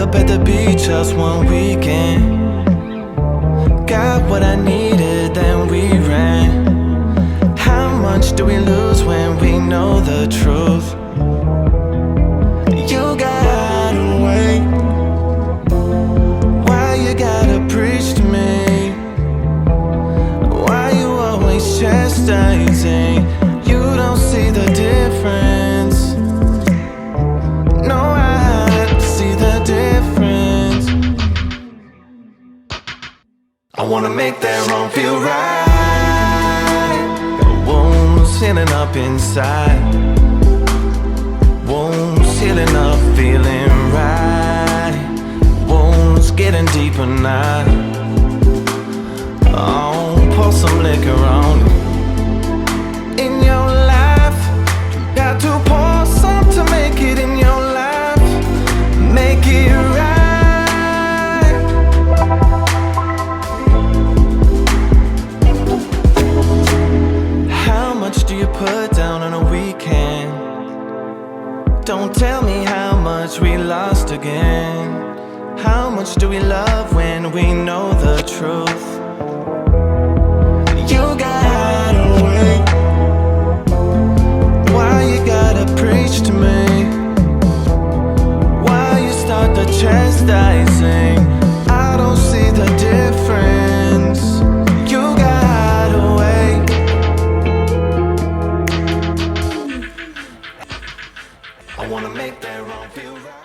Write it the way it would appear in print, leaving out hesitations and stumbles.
up at the beach just one weekend. Got what I needed, then we ran. How much do we lose when we know the truth? You gotta wait. Why you gotta preach to me? Why you always chastising? You don't see the difference. No, I see the difference. I wanna make that wrong feel right. Wounds healing up inside. Wounds healing up, feeling right. Wounds getting deeper now. Oh, pour some liquor on it. In your life, you got to pour some to make it in your life. Make it right. How much do you put down on a weekend? Don't tell me how much we lost again. How much do we love when we know the truth? You gotta wait. Why you gotta preach to me? Why you start the chastising? I don't see the difference. You gotta wait. I wanna make that wrong feel right.